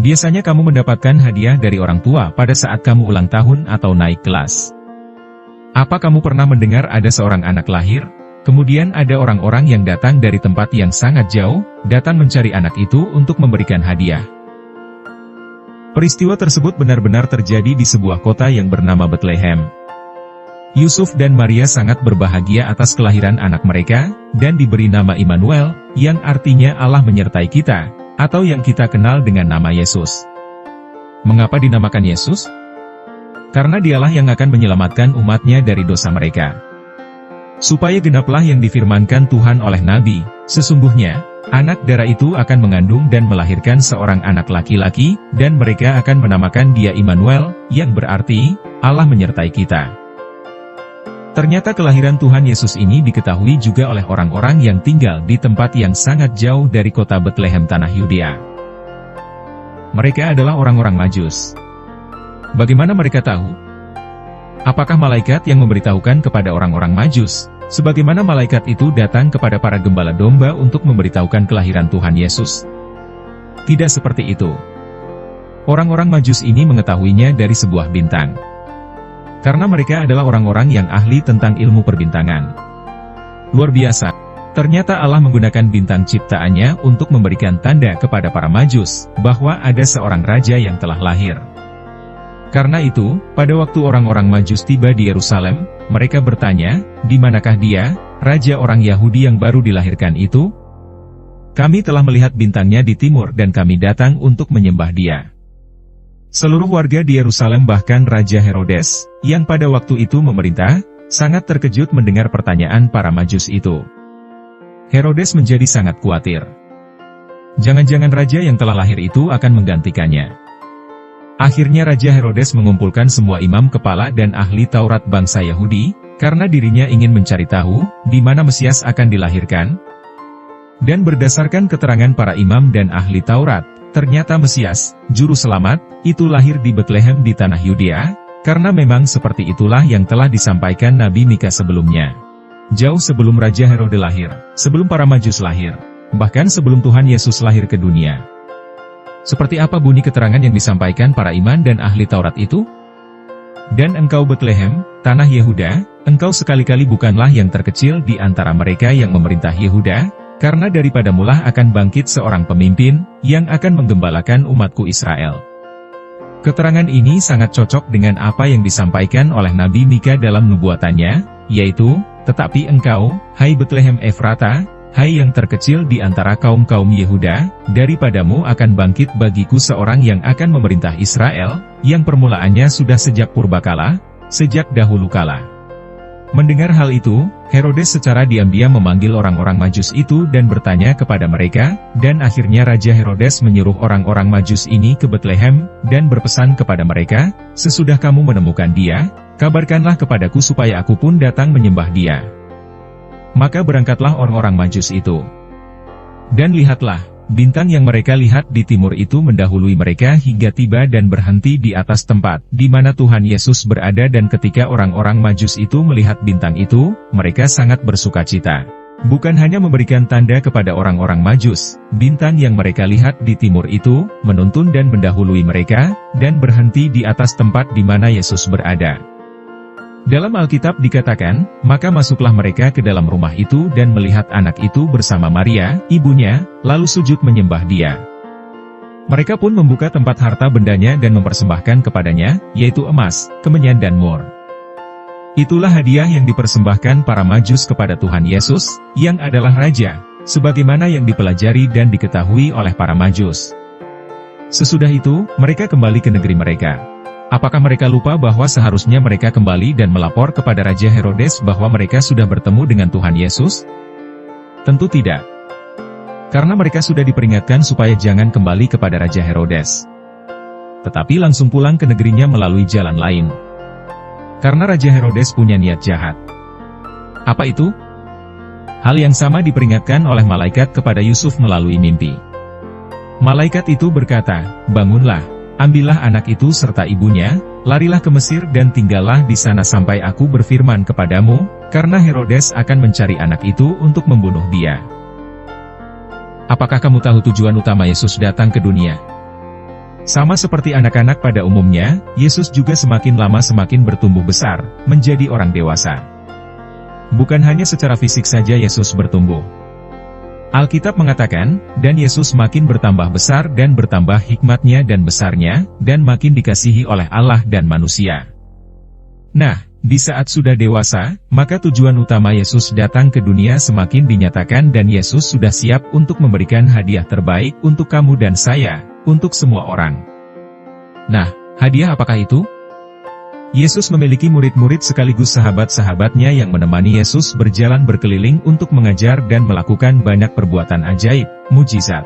Biasanya kamu mendapatkan hadiah dari orang tua pada saat kamu ulang tahun atau naik kelas. Apa kamu pernah mendengar ada seorang anak lahir? Kemudian ada orang-orang yang datang dari tempat yang sangat jauh, datang mencari anak itu untuk memberikan hadiah. Peristiwa tersebut benar-benar terjadi di sebuah kota yang bernama Bethlehem. Yusuf dan Maria sangat berbahagia atas kelahiran anak mereka, dan diberi nama Immanuel, yang artinya Allah menyertai kita, atau yang kita kenal dengan nama Yesus. Mengapa dinamakan Yesus? Karena dialah yang akan menyelamatkan umatnya dari dosa mereka. Supaya genaplah yang difirmankan Tuhan oleh Nabi, sesungguhnya, anak darah itu akan mengandung dan melahirkan seorang anak laki-laki, dan mereka akan menamakan dia Immanuel, yang berarti, Allah menyertai kita. Ternyata kelahiran Tuhan Yesus ini diketahui juga oleh orang-orang yang tinggal di tempat yang sangat jauh dari kota Bethlehem tanah Yudea. Mereka adalah orang-orang Majus. Bagaimana mereka tahu? Apakah malaikat yang memberitahukan kepada orang-orang Majus, sebagaimana malaikat itu datang kepada para gembala domba untuk memberitahukan kelahiran Tuhan Yesus? Tidak seperti itu. Orang-orang Majus ini mengetahuinya dari sebuah bintang. Karena mereka adalah orang-orang yang ahli tentang ilmu perbintangan. Luar biasa. Ternyata Allah menggunakan bintang ciptaannya untuk memberikan tanda kepada para Majus, bahwa ada seorang raja yang telah lahir. Karena itu, pada waktu orang-orang Majus tiba di Yerusalem, mereka bertanya, di manakah dia, raja orang Yahudi yang baru dilahirkan itu? Kami telah melihat bintangnya di timur dan kami datang untuk menyembah dia. Seluruh warga di Yerusalem bahkan Raja Herodes, yang pada waktu itu memerintah, sangat terkejut mendengar pertanyaan para Majus itu. Herodes menjadi sangat khawatir. Jangan-jangan raja yang telah lahir itu akan menggantikannya. Akhirnya Raja Herodes mengumpulkan semua imam kepala dan ahli Taurat bangsa Yahudi, karena dirinya ingin mencari tahu, di mana Mesias akan dilahirkan. Dan berdasarkan keterangan para imam dan ahli Taurat, ternyata Mesias, Juru Selamat, itu lahir di Bethlehem di tanah Yudea, karena memang seperti itulah yang telah disampaikan Nabi Mika sebelumnya. Jauh sebelum Raja Herodes lahir, sebelum para Majus lahir, bahkan sebelum Tuhan Yesus lahir ke dunia. Seperti apa bunyi keterangan yang disampaikan para imam dan ahli Taurat itu? Dan engkau Bethlehem, tanah Yehuda, engkau sekali-kali bukanlah yang terkecil di antara mereka yang memerintah Yehuda, karena daripadamulah akan bangkit seorang pemimpin, yang akan menggembalakan umatku Israel. Keterangan ini sangat cocok dengan apa yang disampaikan oleh Nabi Mika dalam nubuatannya, yaitu, tetapi engkau, hai Bethlehem Efrata, hai yang terkecil di antara kaum-kaum Yehuda, daripadamu akan bangkit bagiku seorang yang akan memerintah Israel, yang permulaannya sudah sejak purbakala, sejak dahulu kala. Mendengar hal itu, Herodes secara diam-diam memanggil orang-orang Majus itu dan bertanya kepada mereka, dan akhirnya Raja Herodes menyuruh orang-orang Majus ini ke Bethlehem, dan berpesan kepada mereka, sesudah kamu menemukan dia, kabarkanlah kepadaku supaya aku pun datang menyembah dia. Maka berangkatlah orang-orang Majus itu. Dan lihatlah, bintang yang mereka lihat di timur itu mendahului mereka hingga tiba dan berhenti di atas tempat di mana Tuhan Yesus berada, dan ketika orang-orang Majus itu melihat bintang itu, mereka sangat bersukacita. Bukan hanya memberikan tanda kepada orang-orang Majus, bintang yang mereka lihat di timur itu, menuntun dan mendahului mereka, dan berhenti di atas tempat di mana Yesus berada. Dalam Alkitab dikatakan, maka masuklah mereka ke dalam rumah itu dan melihat anak itu bersama Maria, ibunya, lalu sujud menyembah dia. Mereka pun membuka tempat harta bendanya dan mempersembahkan kepadanya, yaitu emas, kemenyan dan mur. Itulah hadiah yang dipersembahkan para Majus kepada Tuhan Yesus, yang adalah Raja, sebagaimana yang dipelajari dan diketahui oleh para Majus. Sesudah itu, mereka kembali ke negeri mereka. Apakah mereka lupa bahwa seharusnya mereka kembali dan melapor kepada Raja Herodes bahwa mereka sudah bertemu dengan Tuhan Yesus? Tentu tidak. Karena mereka sudah diperingatkan supaya jangan kembali kepada Raja Herodes. Tetapi langsung pulang ke negerinya melalui jalan lain. Karena Raja Herodes punya niat jahat. Apa itu? Hal yang sama diperingatkan oleh malaikat kepada Yusuf melalui mimpi. Malaikat itu berkata, bangunlah. Ambillah anak itu serta ibunya, larilah ke Mesir dan tinggallah di sana sampai aku berfirman kepadamu, karena Herodes akan mencari anak itu untuk membunuh dia. Apakah kamu tahu tujuan utama Yesus datang ke dunia? Sama seperti anak-anak pada umumnya, Yesus juga semakin lama semakin bertumbuh besar, menjadi orang dewasa. Bukan hanya secara fisik saja Yesus bertumbuh. Alkitab mengatakan, dan Yesus makin bertambah besar dan bertambah hikmatnya dan besarnya, dan makin dikasihi oleh Allah dan manusia. Nah, di saat sudah dewasa, maka tujuan utama Yesus datang ke dunia semakin dinyatakan dan Yesus sudah siap untuk memberikan hadiah terbaik untuk kamu dan saya, untuk semua orang. Nah, hadiah apakah itu? Yesus memiliki murid-murid sekaligus sahabat-sahabatnya yang menemani Yesus berjalan berkeliling untuk mengajar dan melakukan banyak perbuatan ajaib, mujizat.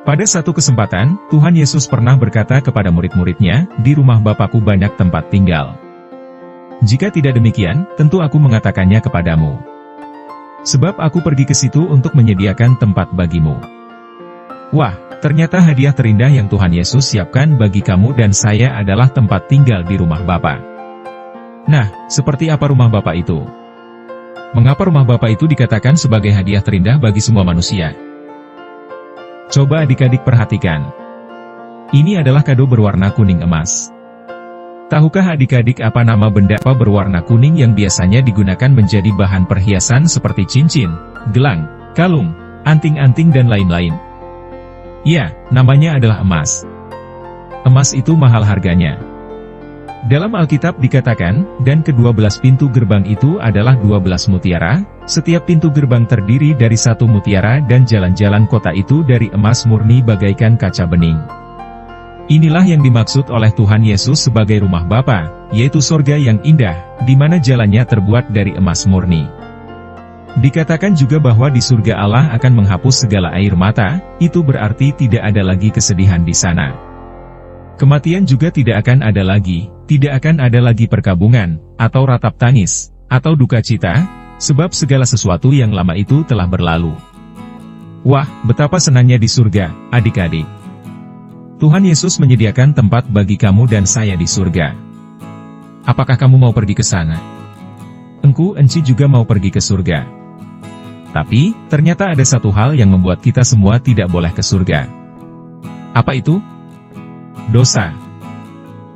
Pada satu kesempatan, Tuhan Yesus pernah berkata kepada murid-muridnya, "Di rumah Bapakku banyak tempat tinggal. Jika tidak demikian, tentu aku mengatakannya kepadamu. Sebab aku pergi ke situ untuk menyediakan tempat bagimu." Wah, ternyata hadiah terindah yang Tuhan Yesus siapkan bagi kamu dan saya adalah tempat tinggal di rumah Bapa. Nah, seperti apa rumah Bapa itu? Mengapa rumah Bapa itu dikatakan sebagai hadiah terindah bagi semua manusia? Coba adik-adik perhatikan. Ini adalah kado berwarna kuning emas. Tahukah adik-adik apa nama benda berwarna kuning yang biasanya digunakan menjadi bahan perhiasan seperti cincin, gelang, kalung, anting-anting dan lain-lain? Ya, namanya adalah emas. Emas itu mahal harganya. Dalam Alkitab dikatakan, dan ke-12 pintu gerbang itu adalah 12 mutiara, setiap pintu gerbang terdiri dari 1 mutiara dan jalan-jalan kota itu dari emas murni bagaikan kaca bening. Inilah yang dimaksud oleh Tuhan Yesus sebagai rumah Bapa, yaitu sorga yang indah, di mana jalannya terbuat dari emas murni. Dikatakan juga bahwa di surga Allah akan menghapus segala air mata, itu berarti tidak ada lagi kesedihan di sana. Kematian juga tidak akan ada lagi, tidak akan ada lagi perkabungan, atau ratap tangis, atau duka cita, sebab segala sesuatu yang lama itu telah berlalu. Wah, betapa senangnya di surga, adik-adik. Tuhan Yesus menyediakan tempat bagi kamu dan saya di surga. Apakah kamu mau pergi ke sana? Engku, enci juga mau pergi ke surga. Tapi, ternyata ada satu hal yang membuat kita semua tidak boleh ke surga. Apa itu? Dosa.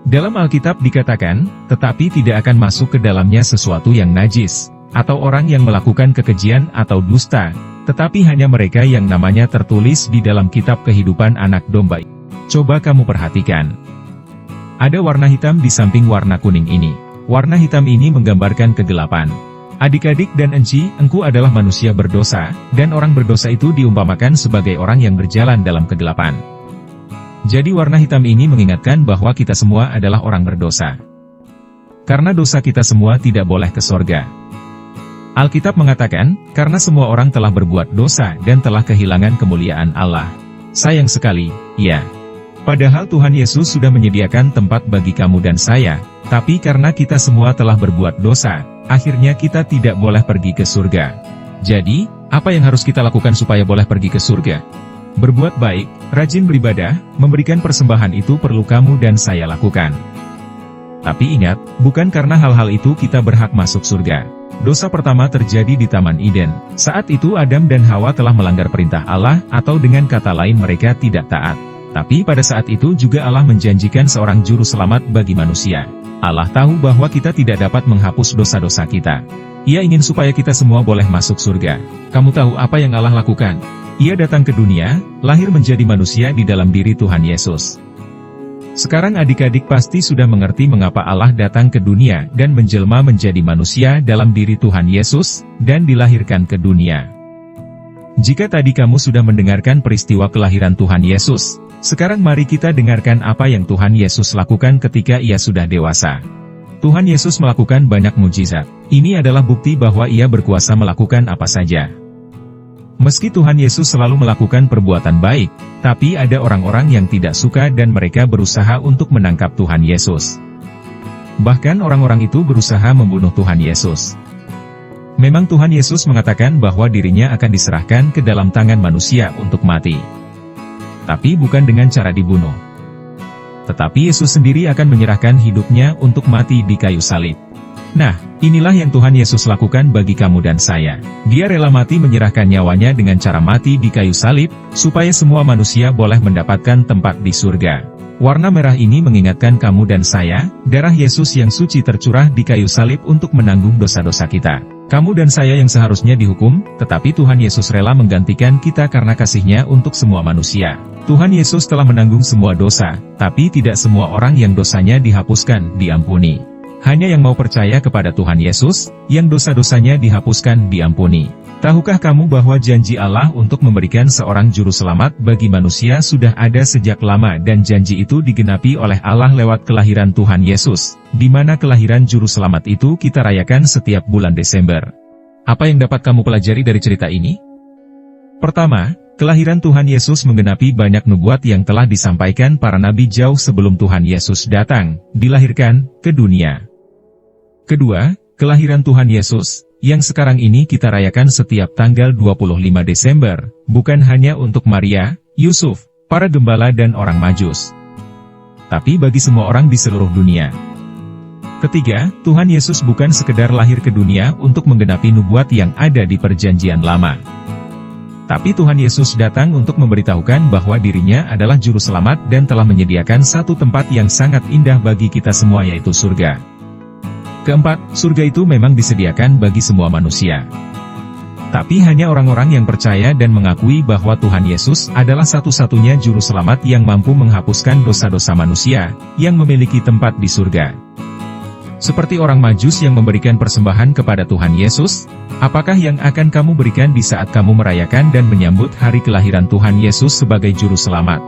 Dalam Alkitab dikatakan, tetapi tidak akan masuk ke dalamnya sesuatu yang najis, atau orang yang melakukan kekejian atau dusta, tetapi hanya mereka yang namanya tertulis di dalam kitab kehidupan anak domba. Coba kamu perhatikan. Ada warna hitam di samping warna kuning ini. Warna hitam ini menggambarkan kegelapan. Adik-adik dan enci, engku adalah manusia berdosa, dan orang berdosa itu diumpamakan sebagai orang yang berjalan dalam kegelapan. Jadi warna hitam ini mengingatkan bahwa kita semua adalah orang berdosa. Karena dosa kita semua tidak boleh ke sorga. Alkitab mengatakan, karena semua orang telah berbuat dosa dan telah kehilangan kemuliaan Allah. Sayang sekali, ya. Padahal Tuhan Yesus sudah menyediakan tempat bagi kamu dan saya, tapi karena kita semua telah berbuat dosa, akhirnya kita tidak boleh pergi ke surga. Jadi, apa yang harus kita lakukan supaya boleh pergi ke surga? Berbuat baik, rajin beribadah, memberikan persembahan itu perlu kamu dan saya lakukan. Tapi ingat, bukan karena hal-hal itu kita berhak masuk surga. Dosa pertama terjadi di Taman Eden. Saat itu Adam dan Hawa telah melanggar perintah Allah, atau dengan kata lain mereka tidak taat. Tapi pada saat itu juga Allah menjanjikan seorang juru selamat bagi manusia. Allah tahu bahwa kita tidak dapat menghapus dosa-dosa kita. Ia ingin supaya kita semua boleh masuk surga. Kamu tahu apa yang Allah lakukan? Ia datang ke dunia, lahir menjadi manusia di dalam diri Tuhan Yesus. Sekarang adik-adik pasti sudah mengerti mengapa Allah datang ke dunia dan menjelma menjadi manusia dalam diri Tuhan Yesus, dan dilahirkan ke dunia. Jika tadi kamu sudah mendengarkan peristiwa kelahiran Tuhan Yesus, sekarang mari kita dengarkan apa yang Tuhan Yesus lakukan ketika ia sudah dewasa. Tuhan Yesus melakukan banyak mujizat. Ini adalah bukti bahwa ia berkuasa melakukan apa saja. Meski Tuhan Yesus selalu melakukan perbuatan baik, tapi ada orang-orang yang tidak suka dan mereka berusaha untuk menangkap Tuhan Yesus. Bahkan orang-orang itu berusaha membunuh Tuhan Yesus. Memang Tuhan Yesus mengatakan bahwa dirinya akan diserahkan ke dalam tangan manusia untuk mati. Tapi bukan dengan cara dibunuh. Tetapi Yesus sendiri akan menyerahkan hidupnya untuk mati di kayu salib. Nah, inilah yang Tuhan Yesus lakukan bagi kamu dan saya. Dia rela mati menyerahkan nyawanya dengan cara mati di kayu salib, supaya semua manusia boleh mendapatkan tempat di surga. Warna merah ini mengingatkan kamu dan saya, darah Yesus yang suci tercurah di kayu salib untuk menanggung dosa-dosa kita. Kamu dan saya yang seharusnya dihukum, tetapi Tuhan Yesus rela menggantikan kita karena kasih-Nya untuk semua manusia. Tuhan Yesus telah menanggung semua dosa, tapi tidak semua orang yang dosanya dihapuskan, diampuni. Hanya yang mau percaya kepada Tuhan Yesus, yang dosa-dosanya dihapuskan, diampuni. Tahukah kamu bahwa janji Allah untuk memberikan seorang juru selamat bagi manusia sudah ada sejak lama dan janji itu digenapi oleh Allah lewat kelahiran Tuhan Yesus, di mana kelahiran juru selamat itu kita rayakan setiap bulan Desember. Apa yang dapat kamu pelajari dari cerita ini? Pertama, kelahiran Tuhan Yesus menggenapi banyak nubuat yang telah disampaikan para nabi jauh sebelum Tuhan Yesus datang, dilahirkan, ke dunia. Kedua, kelahiran Tuhan Yesus, yang sekarang ini kita rayakan setiap tanggal 25 Desember, bukan hanya untuk Maria, Yusuf, para gembala dan orang Majus, tapi bagi semua orang di seluruh dunia. Ketiga, Tuhan Yesus bukan sekedar lahir ke dunia untuk menggenapi nubuat yang ada di Perjanjian Lama. Tapi Tuhan Yesus datang untuk memberitahukan bahwa dirinya adalah juru selamat dan telah menyediakan satu tempat yang sangat indah bagi kita semua, yaitu surga. Keempat, surga itu memang disediakan bagi semua manusia. Tapi hanya orang-orang yang percaya dan mengakui bahwa Tuhan Yesus adalah satu-satunya juru selamat yang mampu menghapuskan dosa-dosa manusia, yang memiliki tempat di surga. Seperti orang Majus yang memberikan persembahan kepada Tuhan Yesus, apakah yang akan kamu berikan di saat kamu merayakan dan menyambut hari kelahiran Tuhan Yesus sebagai juru selamat?